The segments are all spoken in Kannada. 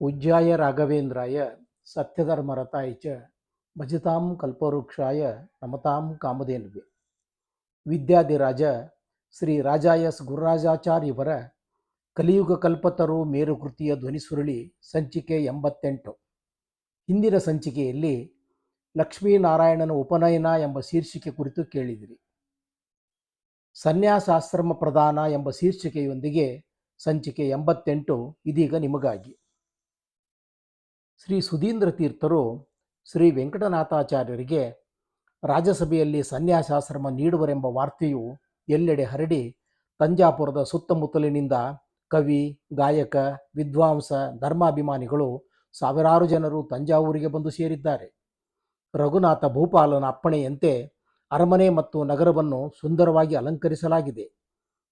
पूज्याय राघवेंद्राय सत्यधर्मरताय च भजतां कल्पवृक्षाय नमतां कामधेनुवे ವಿದ್ಯಾಧಿರಾಜ ಶ್ರೀ ರಾಜ ಎಸ್ ಗುರುರಾಜಾಚಾರ್ಯವರ ಕಲಿಯುಗ ಕಲ್ಪತರು ಮೇರುಕೃತಿಯ ಧ್ವನಿಸುರುಳಿ ಸಂಚಿಕೆ 88. ಹಿಂದಿನ ಸಂಚಿಕೆಯಲ್ಲಿ ಲಕ್ಷ್ಮೀನಾರಾಯಣನ ಉಪನಯನ ಎಂಬ ಶೀರ್ಷಿಕೆ ಕುರಿತು ಕೇಳಿದಿರಿ. ಸನ್ಯಾಸಾಶ್ರಮ ಪ್ರದಾನ ಎಂಬ ಶೀರ್ಷಿಕೆಯೊಂದಿಗೆ ಸಂಚಿಕೆ 88 ಇದೀಗ ನಿಮಗಾಗಿ. ಶ್ರೀ ಸುಧೀಂದ್ರ ತೀರ್ಥರು ಶ್ರೀ ವೆಂಕಟನಾಥಾಚಾರ್ಯರಿಗೆ ರಾಜಸಭೆಯಲ್ಲಿ ಸನ್ಯಾಸಾಶ್ರಮ ನೀಡುವರೆಂಬ ವಾರ್ತೆಯು ಎಲ್ಲೆಡೆ ಹರಡಿ ತಂಜಾಪುರದ ಸುತ್ತಮುತ್ತಲಿನಿಂದ ಕವಿ, ಗಾಯಕ, ವಿದ್ವಾಂಸ, ಧರ್ಮಾಭಿಮಾನಿಗಳು ಸಾವಿರಾರು ಜನರು ತಂಜಾವೂರಿಗೆ ಬಂದು ಸೇರಿದ್ದಾರೆ. ರಘುನಾಥ ಭೂಪಾಲನ ಅಪ್ಪಣೆಯಂತೆ ಅರಮನೆ ಮತ್ತು ನಗರವನ್ನು ಸುಂದರವಾಗಿ ಅಲಂಕರಿಸಲಾಗಿದೆ.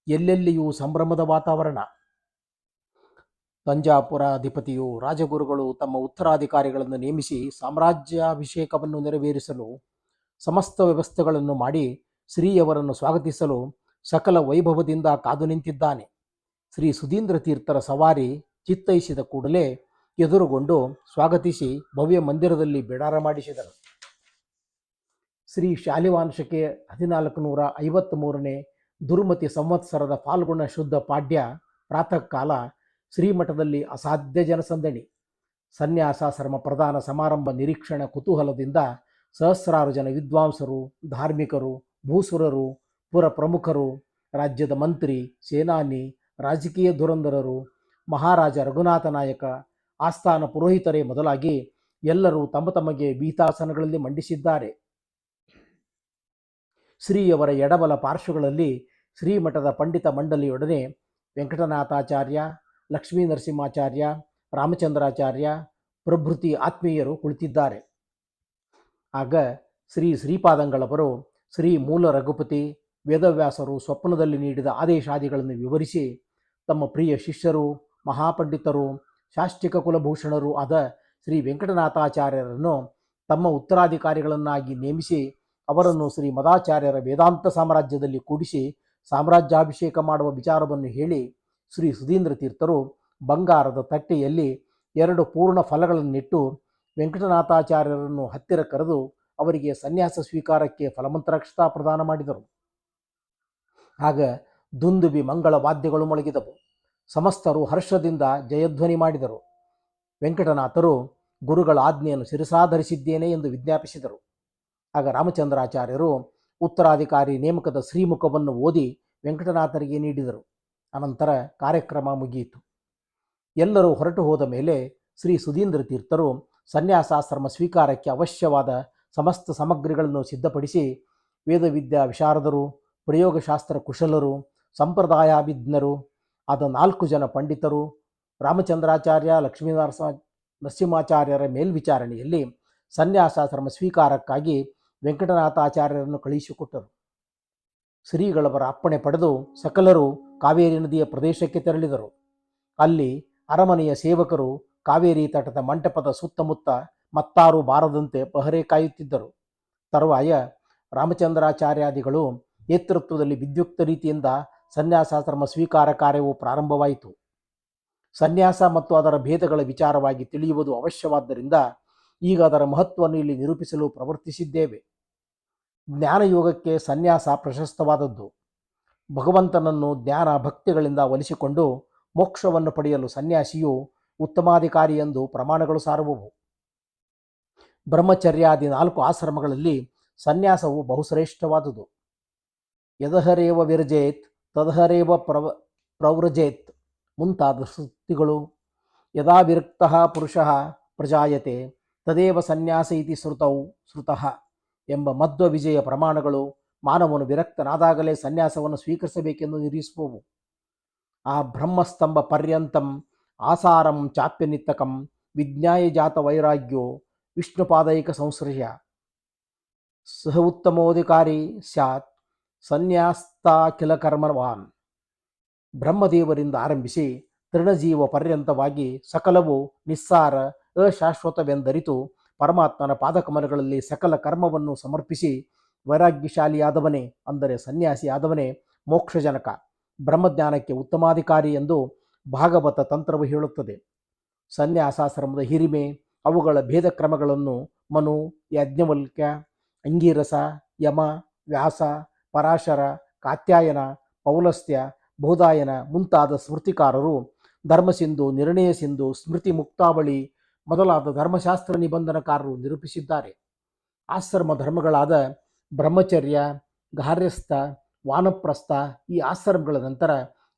ಎಲ್ಲೆಲ್ಲಿಯೂ ಸಂಭ್ರಮದ ವಾತಾವರಣ. ತಂಜಾಪುರಾಧಿಪತಿಯು ರಾಜಗುರುಗಳು ತಮ್ಮ ಉತ್ತರಾಧಿಕಾರಿಗಳನ್ನು ನೇಮಿಸಿ ಸಾಮ್ರಾಜ್ಯಾಭಿಷೇಕವನ್ನು ನೆರವೇರಿಸಲು ಸಮಸ್ತ ವ್ಯವಸ್ಥೆಗಳನ್ನು ಮಾಡಿ ಶ್ರೀಯವರನ್ನು ಸ್ವಾಗತಿಸಲು ಸಕಲ ವೈಭವದಿಂದ ಕಾದು ನಿಂತಿದ್ದಾನೆ. ಶ್ರೀ ಸುಧೀಂದ್ರ ತೀರ್ಥರ ಸವಾರಿ ಚಿತ್ತೈಸಿದ ಕೂಡಲೇ ಎದುರುಗೊಂಡು ಸ್ವಾಗತಿಸಿ ಭವ್ಯ ಮಂದಿರದಲ್ಲಿ ಬಿಡಾರ ಮಾಡಿಸಿದರು. ಶ್ರೀ ಶಾಲಿವಾಂಶಕ್ಕೆ 1453ನೇ ದುರ್ಮತಿ ಸಂವತ್ಸರದ ಫಾಲ್ಗುಣ ಶುದ್ಧ ಪಾಡ್ಯ ಪ್ರಾತಃ ಕಾಲ ಶ್ರೀಮಠದಲ್ಲಿ ಅಸಾಧ್ಯ ಜನಸಂದಣಿ. ಸನ್ಯಾಸಾಶ್ರಮ ಪ್ರಧಾನ ಸಮಾರಂಭ ನಿರೀಕ್ಷಣ ಕುತೂಹಲದಿಂದ ಸಹಸ್ರಾರು ಜನ ವಿದ್ವಾಂಸರು, ಧಾರ್ಮಿಕರು, ಭೂಸುರರು, ಪುರ ಪ್ರಮುಖರು, ರಾಜ್ಯದ ಮಂತ್ರಿ, ಸೇನಾನಿ, ರಾಜಕೀಯ ಧುರಂಧರರು, ಮಹಾರಾಜ ರಘುನಾಥ ನಾಯಕ, ಆಸ್ಥಾನ ಪುರೋಹಿತರೇ ಮೊದಲಾಗಿ ಎಲ್ಲರೂ ತಮ್ಮ ತಮಗೆ ಬೀತಾಸನಗಳಲ್ಲಿ ಮಂಡಿಸಿದ್ದಾರೆ. ಶ್ರೀಯವರ ಎಡಬಲ ಪಾರ್ಶ್ವಗಳಲ್ಲಿ ಶ್ರೀಮಠದ ಪಂಡಿತ ಮಂಡಳಿಯೊಡನೆ ವೆಂಕಟನಾಥಾಚಾರ್ಯ, ಲಕ್ಷ್ಮೀ ನರಸಿಂಹಾಚಾರ್ಯ, ರಾಮಚಂದ್ರಾಚಾರ್ಯ ಪ್ರಭೃತಿ ಆತ್ಮೀಯರು ಕುಳಿತಿದ್ದಾರೆ. ಆಗ ಶ್ರೀಪಾದಂಗಳವರು ಶ್ರೀ ಮೂಲ ರಘುಪತಿ ವೇದವ್ಯಾಸರು ಸ್ವಪ್ನದಲ್ಲಿ ನೀಡಿದ ಆದೇಶಾದಿಗಳನ್ನು ವಿವರಿಸಿ ತಮ್ಮ ಪ್ರಿಯ ಶಿಷ್ಯರು, ಮಹಾಪಂಡಿತರು, ಶಾಸ್ತ್ರಿಕ ಕುಲಭೂಷಣರು ಆದ ಶ್ರೀ ವೆಂಕಟನಾಥಾಚಾರ್ಯರನ್ನು ತಮ್ಮ ಉತ್ತರಾಧಿಕಾರಿಗಳನ್ನಾಗಿ ನೇಮಿಸಿ ಅವರನ್ನು ಶ್ರೀ ಮದಾಚಾರ್ಯರ ವೇದಾಂತ ಸಾಮ್ರಾಜ್ಯದಲ್ಲಿ ಕೂಡಿಸಿ ಸಾಮ್ರಾಜ್ಯಾಭಿಷೇಕ ಮಾಡುವ ವಿಚಾರವನ್ನು ಹೇಳಿ ಶ್ರೀ ಸುಧೀಂದ್ರ ತೀರ್ಥರು ಬಂಗಾರದ ತಟ್ಟೆಯಲ್ಲಿ 2 ಪೂರ್ಣ ಫಲಗಳನ್ನಿಟ್ಟು ವೆಂಕಟನಾಥಾಚಾರ್ಯರನ್ನು ಹತ್ತಿರ ಕರೆದು ಅವರಿಗೆ ಸನ್ಯಾಸ ಸ್ವೀಕಾರಕ್ಕೆ ಫಲಮಂತ್ರಾಕ್ಷತಾ ಪ್ರದಾನ ಮಾಡಿದರು. ಆಗ ದುಂದುಬಿ ಮಂಗಳ ವಾದ್ಯಗಳು ಮೊಳಗಿದವು. ಸಮಸ್ತರು ಹರ್ಷದಿಂದ ಜಯಧ್ವನಿ ಮಾಡಿದರು. ವೆಂಕಟನಾಥರು ಗುರುಗಳ ಆಜ್ಞೆಯನ್ನು ಶಿರಸಾಧರಿಸಿದ್ದೇನೆ ಎಂದು ವಿಜ್ಞಾಪಿಸಿದರು. ಆಗ ರಾಮಚಂದ್ರಾಚಾರ್ಯರು ಉತ್ತರಾಧಿಕಾರಿ ನೇಮಕದ ಶ್ರೀಮುಖವನ್ನು ಓದಿ ವೆಂಕಟನಾಥರಿಗೆ ನೀಡಿದರು. ಅನಂತರ ಕಾರ್ಯಕ್ರಮ ಮುಗಿಯಿತು. ಎಲ್ಲರೂ ಹೊರಟು ಹೋದ ಮೇಲೆ ಶ್ರೀ ಸುಧೀಂದ್ರ ತೀರ್ಥರು ಸನ್ಯಾಸಾಶ್ರಮ ಸ್ವೀಕಾರಕ್ಕೆ ಅವಶ್ಯವಾದ ಸಮಸ್ತ ಸಾಮಗ್ರಿಗಳನ್ನು ಸಿದ್ಧಪಡಿಸಿ ವೇದವಿದ್ಯಾ ವಿಶಾರದರು, ಪ್ರಯೋಗಶಾಸ್ತ್ರ ಕುಶಲರು, ಸಂಪ್ರದಾಯಾಭಿಜ್ಞರು ಆದ 4 ಜನ ಪಂಡಿತರು, ರಾಮಚಂದ್ರಾಚಾರ್ಯ, ಲಕ್ಷ್ಮೀ ನರಸಿಂಹಾಚಾರ್ಯರ ಮೇಲ್ವಿಚಾರಣೆಯಲ್ಲಿ ಸನ್ಯಾಸಾಶ್ರಮ ಸ್ವೀಕಾರಕ್ಕಾಗಿ ವೆಂಕಟನಾಥಾಚಾರ್ಯರನ್ನು ಕಳುಹಿಸಿಕೊಟ್ಟರು. ಶ್ರೀಗಳವರ ಅಪ್ಪಣೆ ಪಡೆದು ಸಕಲರು ಕಾವೇರಿ ನದಿಯ ಪ್ರದೇಶಕ್ಕೆ ತೆರಳಿದರು. ಅಲ್ಲಿ ಅರಮನೆಯ ಸೇವಕರು ಕಾವೇರಿ ತಟದ ಮಂಟಪದ ಸುತ್ತಮುತ್ತ ಮತ್ತಾರು ಬಾರದಂತೆ ಪಹರೆ ಕಾಯುತ್ತಿದ್ದರು. ತರುವಾಯ ರಾಮಚಂದ್ರಾಚಾರ್ಯಾದಿಗಳು ನೇತೃತ್ವದಲ್ಲಿ ವಿದ್ಯುಕ್ತ ರೀತಿಯಿಂದ ಸನ್ಯಾಸಾಶ್ರಮ ಸ್ವೀಕಾರ ಕಾರ್ಯವು ಪ್ರಾರಂಭವಾಯಿತು. ಸನ್ಯಾಸ ಮತ್ತು ಅದರ ಭೇದಗಳ ವಿಚಾರವಾಗಿ ತಿಳಿಯುವುದು ಅವಶ್ಯವಾದ್ದರಿಂದ ಈಗ ಅದರ ಮಹತ್ವವನ್ನು ಇಲ್ಲಿ ನಿರೂಪಿಸಲು ಪ್ರವರ್ತಿಸಿದ್ದೇವೆ. ಜ್ಞಾನಯೋಗಕ್ಕೆ ಸನ್ಯಾಸ ಪ್ರಶಸ್ತವಾದದ್ದು. ಭಗವಂತನನ್ನು ಜ್ಞಾನ ಭಕ್ತಿಗಳಿಂದ ಒಲಿಸಿಕೊಂಡು ಮೋಕ್ಷವನ್ನು ಪಡೆಯಲು ಸನ್ಯಾಸಿಯು ಉತ್ತಮಾಧಿಕಾರಿ ಎಂದು ಪ್ರಮಾಣಗಳು ಸಾರುವವು. ಬ್ರಹ್ಮಚರ್ಯಾದಿ 4 ಆಶ್ರಮಗಳಲ್ಲಿ ಸನ್ಯಾಸವು ಬಹುಶ್ರೇಷ್ಠವಾದುದು. ಯದಹರೇವ ವಿರಜೇತ್ ತದಹರೇವ ಪ್ರವ್ರಜೇತ್ ಮುಂತಾದ ಸ್ತುತಿಗಳು. ಯದಾ ವಿರಕ್ತಃ ಪುರುಷಃ ಪ್ರಜಾಯತೆ ತದೇವ ಸನ್ಯಾಸ ಇತಿ ಶ್ರುತಃ ಎಂಬ ಮಧ್ವ ವಿಜಯ ಪ್ರಮಾಣಗಳು ಮಾನವನು ವಿರಕ್ತನಾದಾಗಲೇ ಸನ್ಯಾಸವನ್ನು ಸ್ವೀಕರಿಸಬೇಕೆಂದು ನಿರೀಕ್ಷಿಸುವವು. ಆ ಬ್ರಹ್ಮಸ್ತಂಭ ಪರ್ಯಂತಂ ಆಸಾರಂ ಚಾಪ್ಯ ನಿತ್ತಕಂ ವಿಜ್ಞಾಯ ಜಾತ ವೈರಾಗ್ಯೋ ವಿಷ್ಣುಪಾದೈಕ ಸಂಶ್ರಯ ಸಹ ಉತ್ತಮೋಧಿಕಾರಿ ಸ್ಯಾತ್ ಸನ್ಯಾಸ್ತಾಖಿಲ ಕರ್ಮವಾನ್. ಬ್ರಹ್ಮದೇವರಿಂದ ಆರಂಭಿಸಿ ತೃಣಜೀವ ಪರ್ಯಂತವಾಗಿ ಸಕಲವು ನಿಸ್ಸಾರ ಅಶಾಶ್ವತವೆಂದರಿತು ಪರಮಾತ್ಮನ ಪಾದಕಮಲಗಳಲ್ಲಿ ಸಕಲ ಕರ್ಮವನ್ನು ಸಮರ್ಪಿಸಿ ವೈರಾಗ್ಯಶಾಲಿಯಾದವನೇ ಅಂದರೆ ಸನ್ಯಾಸಿಯಾದವನೇ ಮೋಕ್ಷಜನಕ ಬ್ರಹ್ಮಜ್ಞಾನಕ್ಕೆ ಉತ್ತಮಾಧಿಕಾರಿ ಎಂದು ಭಾಗವತ ತಂತ್ರವು ಹೇಳುತ್ತದೆ. ಸನ್ಯಾಸಾಶ್ರಮದ ಹಿರಿಮೆ, ಅವುಗಳ ಭೇದ ಕ್ರಮಗಳನ್ನು ಮನು, ಯಾಜ್ಞವಲ್ಕ್ಯ, ಅಂಗೀರಸ, ಯಮ, ವ್ಯಾಸ, ಪರಾಶರ, ಕಾತ್ಯಾಯನ, ಪೌಲಸ್ತ್ಯ, ಬೋಧಾಯನ ಮುಂತಾದ ಸ್ಮೃತಿಕಾರರು, ಧರ್ಮಸಿಂಧು, ನಿರ್ಣಯ ಸಿಂಧು, ಸ್ಮೃತಿ ಮುಕ್ತಾವಳಿ ಮೊದಲಾದ ಧರ್ಮಶಾಸ್ತ್ರ ನಿಬಂಧನಕಾರರು ನಿರೂಪಿಸಿದ್ದಾರೆ. ಆಶ್ರಮ ಧರ್ಮಗಳಾದ ಬ್ರಹ್ಮಚರ್ಯ, ಗಾರ್ಹಸ್ಥ, ವಾನಪ್ರಸ್ಥ ಈ ಆಶ್ರಮಗಳ ನಂತರ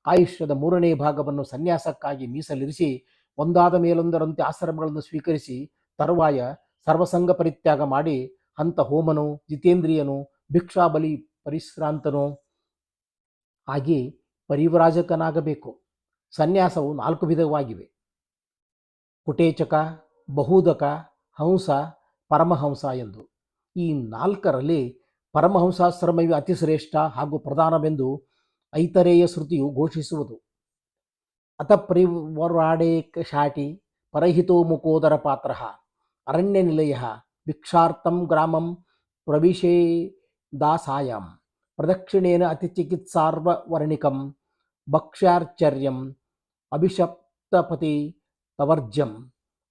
ಆಯುಷ್ಯದ 3ನೇ ಭಾಗವನ್ನು ಸನ್ಯಾಸಕ್ಕಾಗಿ ಮೀಸಲಿರಿಸಿ ಒಂದಾದ ಮೇಲೊಂದರಂತೆ ಆಶ್ರಮಗಳನ್ನು ಸ್ವೀಕರಿಸಿ ತರುವಾಯ ಸರ್ವಸಂಗ ಪರಿತ್ಯಾಗ ಮಾಡಿ ಹಂತ ಹೋಮನು, ಜಿತೇಂದ್ರಿಯನು, ಭಿಕ್ಷಾಬಲಿ ಪರಿಶ್ರಾಂತನು ಆಗಿ ಪರಿವ್ರಾಜಕನಾಗಬೇಕು. ಸನ್ಯಾಸವು 4 ವಿಧವಾಗಿವೆ: ಕುಟೇಚಕ, ಬಹುದಕ, ಹಂಸ, ಪರಮಹಂಸ ಎಂದು. ಈ 4ರಲ್ಲಿ ಪರಮಹಂಸಾಶ್ರಮವೇ ಅತಿಶ್ರೇಷ್ಠ ಹಾಗೂ ಪ್ರಧಾನವೆಂದು ಐತರೇಯ ಶ್ರುತಿಯು ಘೋಷಿಸುವುದು. ಅತ ಪರಿವ್ರಾಡೇಕ ಶಾಟಿ ಪರಹಿತೋ ಮುಖೋದರ ಪಾತ್ರ ಅರಣ್ಯ ನಿಲಯ ಭಿಕ್ಷಾರ್ಥಂ ಗ್ರಾಮಂ ಪ್ರವಿಶೇದಾಸಾಯಂ ಪ್ರದಕ್ಷಿಣೇನ ಅತಿಚಿಕಿತ್ಸಾರ್ವರ್ಣಿಕಂ ಭಕ್ಷ್ಯಾರ್ಚರ್ಯಂ ಅಭಿಷಪ್ತಪತಿ ತವರ್ಜ್ಯಂ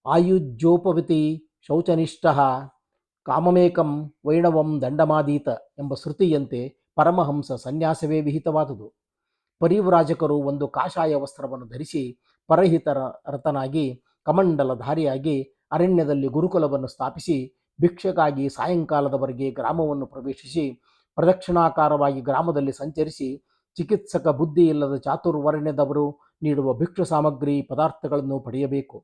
ಆಯುಜ್ಯೋಪವಿತಿ ಶೌಚನಿಷ್ಠಃ ಕಾಮಮೇಕಂ ವೈಣವಂ ದಂಡಮಾದೀತ ಎಂಬ ಶ್ರುತಿಯಂತೆ ಪರಮಹಂಸ ಸನ್ಯಾಸವೇ ವಿಹಿತವಾದುದು. ಪರಿವ್ರಾಜಕರು ಒಂದು ಕಾಷಾಯ ವಸ್ತ್ರವನ್ನು ಧರಿಸಿ ಪರಹಿತರ ರತನಾಗಿ ಕಮಂಡಲಧಾರಿಯಾಗಿ ಅರಣ್ಯದಲ್ಲಿ ಗುರುಕುಲವನ್ನು ಸ್ಥಾಪಿಸಿ ಭಿಕ್ಷೆಗಾಗಿ ಸಾಯಂಕಾಲದವರೆಗೆ ಗ್ರಾಮವನ್ನು ಪ್ರವೇಶಿಸಿ ಪ್ರದಕ್ಷಿಣಾಕಾರವಾಗಿ ಗ್ರಾಮದಲ್ಲಿ ಸಂಚರಿಸಿ ಚಿಕಿತ್ಸಕ ಬುದ್ಧಿ ಇಲ್ಲದ ಚಾತುರ್ವರ್ಣ್ಯದವರು ನೀಡುವ ಭಿಕ್ಷು ಸಾಮಗ್ರಿ ಪದಾರ್ಥಗಳನ್ನು ಪಡೆಯಬೇಕು.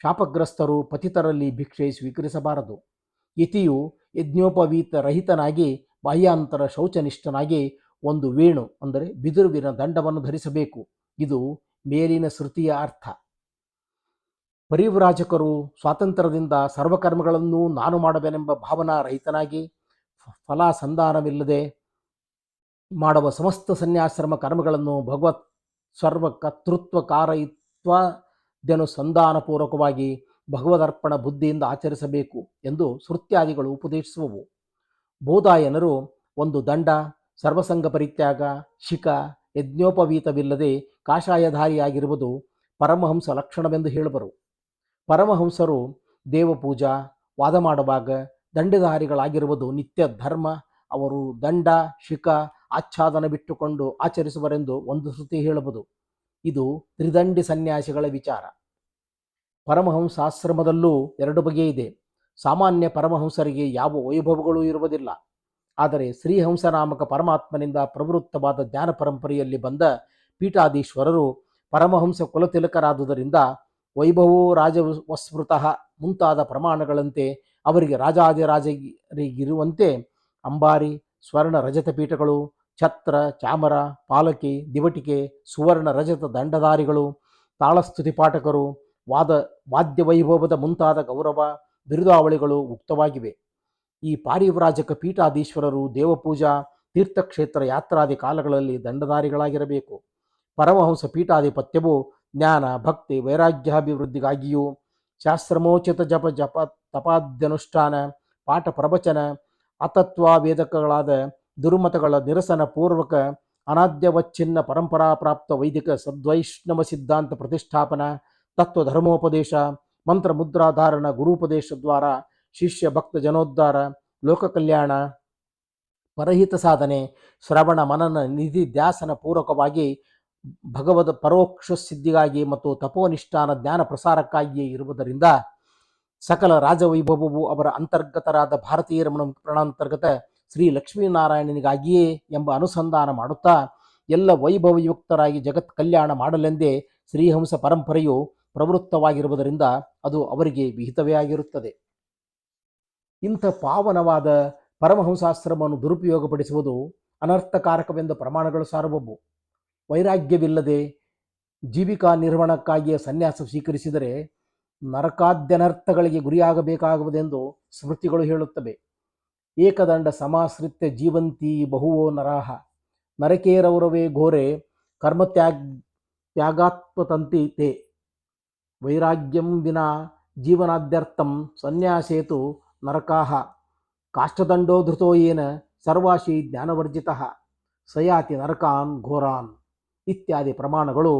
ಶಾಪಗ್ರಸ್ತರು ಪತಿತರಲ್ಲಿ ಭಿಕ್ಷೆ ಸ್ವೀಕರಿಸಬಾರದು. ಯತಿಯು ಯಜ್ಞೋಪವೀತ ರಹಿತನಾಗಿ ಬಾಹ್ಯಾಂತರ ಶೌಚನಿಷ್ಠನಾಗಿ ಒಂದು ವೇಣು ಅಂದರೆ ಬಿದಿರುವಿನ ದಂಡವನ್ನು ಧರಿಸಬೇಕು. ಇದು ಮೇಲಿನ ಶ್ರುತಿಯ ಅರ್ಥ. ಪರಿವ್ರಾಜಕರು ಸ್ವಾತಂತ್ರ್ಯದಿಂದ ಸರ್ವಕರ್ಮಗಳನ್ನೂ ನಾನು ಮಾಡಬೇನೆಂಬ ಭಾವನಾ ರಹಿತನಾಗಿ ಫಲಾಸಂಧಾನವಿಲ್ಲದೆ ಮಾಡುವ ಸಮಸ್ತ ಸನ್ಯಾಶ್ರಮ ಕರ್ಮಗಳನ್ನು ಭಗವತ್ ಸರ್ವಕರ್ತೃತ್ವಕಾರಯಿತ್ವಾದ್ಯನುಸಂಧಾನಪೂರ್ವಕವಾಗಿ ಭಗವದರ್ಪಣ ಬುದ್ಧಿಯಿಂದ ಆಚರಿಸಬೇಕು ಎಂದು ಶ್ರುತ್ಯಾದಿಗಳು ಉಪದೇಶಿಸುವವು. ಬೋಧಾಯನರು ಒಂದು ದಂಡ, ಸರ್ವಸಂಗ ಪರಿತ್ಯಾಗ, ಶಿಖ, ಯಜ್ಞೋಪವೀತವಿಲ್ಲದೆ ಕಾಷಾಯಧಾರಿಯಾಗಿರುವುದು ಪರಮಹಂಸ ಲಕ್ಷಣವೆಂದು ಹೇಳುವರು. ಪರಮಹಂಸರು ದೇವಪೂಜಾ ವಾದ ಮಾಡುವಾಗ ದಂಡಧಾರಿಗಳಾಗಿರುವುದು ನಿತ್ಯ ಧರ್ಮ. ಅವರು ದಂಡ, ಶಿಖ, ಆಚ್ಛಾದನ ಬಿಟ್ಟುಕೊಂಡು ಆಚರಿಸುವರೆಂದು ಒಂದು ಶ್ರುತಿ ಹೇಳುವುದು. ಇದು ತ್ರಿದಂಡಿ ಸನ್ಯಾಸಿಗಳ ವಿಚಾರ. ಪರಮಹಂಸಾಶ್ರಮದಲ್ಲೂ 2 ಬಗೆ ಇದೆ. ಸಾಮಾನ್ಯ ಪರಮಹಂಸರಿಗೆ ಯಾವ ವೈಭವಗಳೂ ಇರುವುದಿಲ್ಲ. ಆದರೆ ಶ್ರೀಹಂಸ ನಾಮಕ ಪರಮಾತ್ಮನಿಂದ ಪ್ರವೃತ್ತವಾದ ಜ್ಞಾನ ಪರಂಪರೆಯಲ್ಲಿ ಬಂದ ಪೀಠಾಧೀಶ್ವರರು ಪರಮಹಂಸ ಕುಲತಿಲಕರಾದುದರಿಂದ ವೈಭವೋ ರಾಜವಸ್ಮೃತಃ ಮುಂತಾದ ಪ್ರಮಾಣಗಳಂತೆ ಅವರಿಗೆ ರಾಜಾದಿರಾಜರಿಗಿರುವಂತೆ ಅಂಬಾರಿ, ಸ್ವರ್ಣ ರಜತ ಪೀಠಗಳು, ಛತ್ರ, ಚಾಮರ, ಪಾಲಕಿ, ದಿವಟಿಕೆ, ಸುವರ್ಣ ರಜತ ದಂಡಧಾರಿಗಳು, ತಾಳಸ್ತುತಿ ಪಾಠಕರು, ವಾದ್ಯ ವೈಭವದ ಮುಂತಾದ ಗೌರವ ಬಿರುದಾವಳಿಗಳು ಉಕ್ತವಾಗಿವೆ. ಈ ಪಾರಿವ್ರಾಜಕ ಪೀಠಾಧೀಶ್ವರರು ದೇವಪೂಜಾ, ತೀರ್ಥಕ್ಷೇತ್ರ ಯಾತ್ರಾದಿ ಕಾಲಗಳಲ್ಲಿ ದಂಡಧಾರಿಗಳಾಗಿರಬೇಕು. ಪರಮಹಂಸ ಪೀಠಾಧಿಪತ್ಯವು ಜ್ಞಾನ, ಭಕ್ತಿ, ವೈರಾಗ್ಯಾಭಿವೃದ್ಧಿಗಾಗಿಯೂ ಶಾಸ್ತ್ರಮೋಚಿತ ಜಪ ತಪಾದ್ಯನುಷ್ಠಾನ, ಪಾಠ ಪ್ರವಚನ, ಅತತ್ವಾವೇದಕಗಳಾದ ದುರ್ಮತಗಳ ನಿರಸನ ಪೂರ್ವಕ ಅನಾದ್ಯವಚ್ಛಿನ್ನ ಪರಂಪರಾಪ್ರಾಪ್ತ ವೈದಿಕ ಸದ್ವೈಷ್ಣವ ಸಿದ್ಧಾಂತ ಪ್ರತಿಷ್ಠಾಪನ, ತತ್ವಧರ್ಮೋಪದೇಶ, ಮಂತ್ರ ಮುದ್ರಾಧಾರಣ, ಗುರುಪದೇಶ ದ್ವಾರ, ಶಿಷ್ಯ ಭಕ್ತ ಜನೋದ್ಧಾರ, ಲೋಕ ಕಲ್ಯಾಣ, ಪರಹಿತ ಸಾಧನೆ, ಶ್ರವಣ ಮನನ ನಿಧಿ ಧ್ಯಾಸನ ಪೂರ್ವಕವಾಗಿ ಭಗವದ್ ಪರೋಕ್ಷ ಸಿದ್ಧಿಗಾಗಿ ಮತ್ತು ತಪೋನಿಷ್ಠಾನ ಜ್ಞಾನ ಪ್ರಸಾರಕ್ಕಾಗಿಯೇ ಇರುವುದರಿಂದ ಸಕಲ ರಾಜವೈಭವವು ಅವರ ಅಂತರ್ಗತರಾದ ಭಾರತೀಯ ಪ್ರಾಣಾಂತರ್ಗತ ಶ್ರೀ ಲಕ್ಷ್ಮೀನಾರಾಯಣನಿಗಾಗಿಯೇ ಎಂಬ ಅನುಸಂಧಾನ ಮಾಡುತ್ತಾ ಎಲ್ಲ ವೈಭವಯುಕ್ತರಾಗಿ ಜಗತ್ ಕಲ್ಯಾಣ ಮಾಡಲೆಂದೇ ಶ್ರೀಹಂಸ ಪರಂಪರೆಯು ಪ್ರವೃತ್ತವಾಗಿರುವುದರಿಂದ ಅದು ಅವರಿಗೆ ವಿಹಿತವೇ ಆಗಿರುತ್ತದೆ. ಇಂಥ ಪಾವನವಾದ ಪರಮಹಂಸಾಶ್ರಮವನ್ನು ದುರುಪಯೋಗಪಡಿಸುವುದು ಅನರ್ಥಕಾರಕವೆಂದು ಪ್ರಮಾಣಗಳು ಸಾರುವವು. ವೈರಾಗ್ಯವಿಲ್ಲದೆ ಜೀವಿಕಾ ನಿರ್ವಹಣಕ್ಕಾಗಿಯೇ ಸನ್ಯಾಸ ಸ್ವೀಕರಿಸಿದರೆ ನರಕಾದ್ಯನರ್ಥಗಳಿಗೆ ಗುರಿಯಾಗಬೇಕಾಗುವುದೆಂದು ಸ್ಮೃತಿಗಳು ಹೇಳುತ್ತವೆ. ಏಕದಂಡ ಸಮಾಶ್ರಿತ್ಯ ಜೀವಂತಿ ಬಹುವೋ ನರಾಹ ನರಕೇರೌರವೇ ಘೋರೆ ಕರ್ಮತ್ಯಾಗಾತ್ಮತಂತಿ ತೇ ವೈರಾಗ್ಯಂ ವಿನಾ ಜೀವನಾದ್ಯರ್ಥಂ ಸನ್ಯಾಸೇತು ನರಕಾಹ ಕಾಷ್ಟದಂಡೋ ಧೃತೋ ಯೇನ ಸರ್ವಾಶಿ ಜ್ಞಾನವರ್ಜಿತಃ ಸಯಾತಿ ನರಕಾನ್ ಘೋರಾನ್ ಇತ್ಯಾದಿ ಪ್ರಮಾಣಗಳು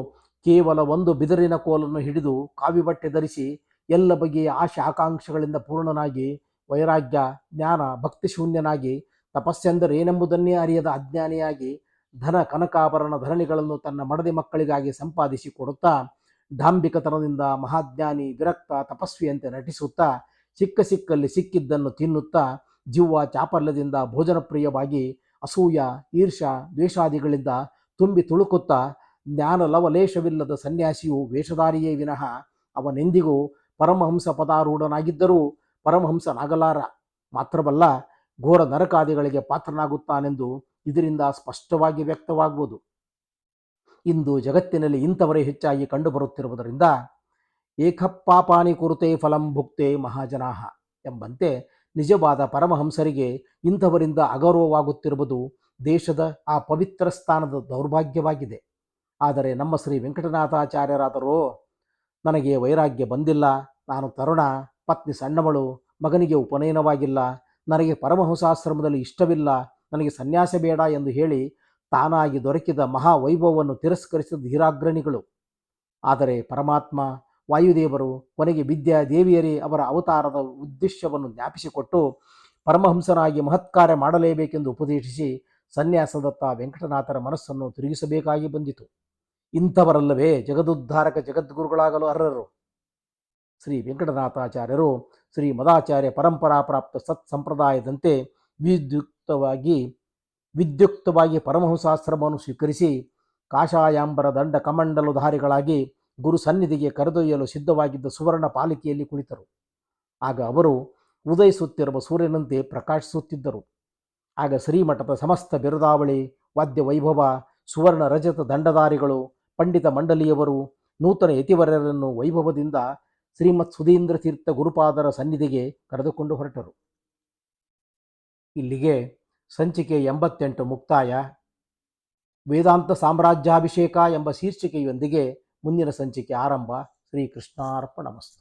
ಕೇವಲ ಒಂದು ಬಿದಿರಿನ ಕೋಲನ್ನು ಹಿಡಿದು ಕಾವಿ ಬಟ್ಟೆ ಧರಿಸಿ ಎಲ್ಲ ಬಗೆಯ ಆಶೆ ಆಕಾಂಕ್ಷೆಗಳಿಂದ ಪೂರ್ಣನಾಗಿ ವೈರಾಗ್ಯ ಜ್ಞಾನ ಭಕ್ತಿ ಶೂನ್ಯನಾಗಿ ತಪಸ್ಸೆಂದರೆ ಏನೆಂಬುದನ್ನೇ ಅರಿಯದ ಅಜ್ಞಾನಿಯಾಗಿ ಧನ ಕನಕಾಭರಣ ಧರಣಿಗಳನ್ನು ತನ್ನ ಮಡದಿ ಮಕ್ಕಳಿಗಾಗಿ ಸಂಪಾದಿಸಿ ಕೊಡುತ್ತಾ ಡಾಂಬಿಕತನದಿಂದ ಮಹಾಜ್ಞಾನಿ ವಿರಕ್ತ ತಪಸ್ವಿಯಂತೆ ನಟಿಸುತ್ತಾ ಸಿಕ್ಕ ಸಿಕ್ಕಲ್ಲಿ ಸಿಕ್ಕಿದ್ದನ್ನು ತಿನ್ನುತ್ತಾ ಜೀವ ಚಾಪಲ್ಯದಿಂದ ಭೋಜನ ಪ್ರಿಯವಾಗಿ ಅಸೂಯ ಈರ್ಷ ದ್ವೇಷಾದಿಗಳಿಂದ ತುಂಬಿ ತುಳುಕುತ್ತಾ ಜ್ಞಾನ ಲವಲೇಶವಿಲ್ಲದ ಸನ್ಯಾಸಿಯು ವೇಷಧಾರಿಯೇ ವಿನಃ ಅವನೆಂದಿಗೂ ಪರಮಹಂಸ ಪದಾರೂಢನಾಗಿದ್ದರೂ ಪರಮಹಂಸನಾಗಲಾರ. ಮಾತ್ರವಲ್ಲ, ಘೋರ ನರಕಾದಿಗಳಿಗೆ ಪಾತ್ರನಾಗುತ್ತಾನೆಂದು ಇದರಿಂದ ಸ್ಪಷ್ಟವಾಗಿ ವ್ಯಕ್ತವಾಗುವುದು. ಇಂದು ಜಗತ್ತಿನಲ್ಲಿ ಇಂಥವರೇ ಹೆಚ್ಚಾಗಿ ಕಂಡುಬರುತ್ತಿರುವುದರಿಂದ ಏಕಪಾಪಾನಿ ಕುರುತೆ ಫಲಂ ಭುಕ್ತೆ ಮಹಾಜನಾಹ ಎಂಬಂತೆ ನಿಜವಾದ ಪರಮಹಂಸರಿಗೆ ಇಂಥವರಿಂದ ಅಗೌರವವಾಗುತ್ತಿರುವುದು ದೇಶದ ಆ ಪವಿತ್ರ ಸ್ಥಾನದ ದೌರ್ಭಾಗ್ಯವಾಗಿದೆ. ಆದರೆ ನಮ್ಮ ಶ್ರೀ ವೆಂಕಟನಾಥಾಚಾರ್ಯರಾದರೋ, ನನಗೆ ವೈರಾಗ್ಯ ಬಂದಿಲ್ಲ, ನಾನು ತರುಣ, ಪತ್ನಿ ಸಣ್ಣವಳು, ಮಗನಿಗೆ ಉಪನಯನವಾಗಿಲ್ಲ, ನನಗೆ ಪರಮಹಂಸಾಶ್ರಮದಲ್ಲಿ ಇಷ್ಟವಿಲ್ಲ, ನನಗೆ ಸನ್ಯಾಸ ಬೇಡ ಎಂದು ಹೇಳಿ ತಾನಾಗಿ ದೊರಕಿದ ಮಹಾವೈಭವವನ್ನು ತಿರಸ್ಕರಿಸಿದ ಧೀರಾಗ್ರಣಿಗಳು. ಆದರೆ ಪರಮಾತ್ಮ ವಾಯುದೇವರು ಕೊನೆಗೆ ವಿದ್ಯಾ ದೇವಿಯರೇ ಅವರ ಅವತಾರದ ಉದ್ದೇಶವನ್ನು ಜ್ಞಾಪಿಸಿಕೊಟ್ಟು ಪರಮಹಂಸನಾಗಿ ಮಹತ್ಕಾರ್ಯ ಮಾಡಲೇಬೇಕೆಂದು ಉಪದೇಶಿಸಿ ಸನ್ಯಾಸದತ್ತ ವೆಂಕಟನಾಥರ ಮನಸ್ಸನ್ನು ತಿರುಗಿಸಬೇಕಾಗಿ ಬಂದಿತು. ಇಂಥವರಲ್ಲವೇ ಜಗದುದ್ಧಾರಕ ಜಗದ್ಗುರುಗಳಾಗಲು ಅರ್ಹರು. ಶ್ರೀ ವೆಂಕಟನಾಥಾಚಾರ್ಯರು ಶ್ರೀ ಮದಾಚಾರ್ಯ ಪರಂಪರಾ ಪ್ರಾಪ್ತ ಸತ್ ಸಂಪ್ರದಾಯದಂತೆ ವಿದ್ಯುಕ್ತವಾಗಿ ಪರಮಹಂಸಾಶ್ರಮವನ್ನು ಸ್ವೀಕರಿಸಿ ಕಾಷಾಯಾಂಬರ ದಂಡ ಕಮಂಡಲುಧಾರಿಗಳಾಗಿ ಗುರು ಸನ್ನಿಧಿಗೆ ಕರೆದೊಯ್ಯಲು ಸಿದ್ಧವಾಗಿದ್ದ ಸುವರ್ಣ ಪಾಲಿಕೆಯಲ್ಲಿ ಕುಳಿತರು. ಆಗ ಅವರು ಉದಯಿಸುತ್ತಿರುವ ಸೂರ್ಯನಂತೆ ಪ್ರಕಾಶಿಸುತ್ತಿದ್ದರು. ಆಗ ಶ್ರೀಮಠದ ಸಮಸ್ತ ಬಿರುದಾವಳಿ, ವಾದ್ಯ ವೈಭವ, ಸುವರ್ಣ ರಜತ ದಂಡಧಾರಿಗಳು, ಪಂಡಿತ ಮಂಡಲಿಯವರು ನೂತನ ಯತಿವರ್ಯರನ್ನು ವೈಭವದಿಂದ ಶ್ರೀಮತ್ ಸುಧೀಂದ್ರ ತೀರ್ಥ ಗುರುಪಾದರ ಸನ್ನಿಧಿಗೆ ಕರೆದುಕೊಂಡು ಹೊರಟರು. ಇಲ್ಲಿಗೆ ಸಂಚಿಕೆ 88 ಮುಕ್ತಾಯ. ವೇದಾಂತ ಸಾಮ್ರಾಜ್ಯಾಭಿಷೇಕ ಎಂಬ ಶೀರ್ಷಿಕೆಯೊಂದಿಗೆ ಮುಂದಿನ ಸಂಚಿಕೆ ಆರಂಭ. ಶ್ರೀಕೃಷ್ಣಾರ್ಪಣಮಸ್ತು.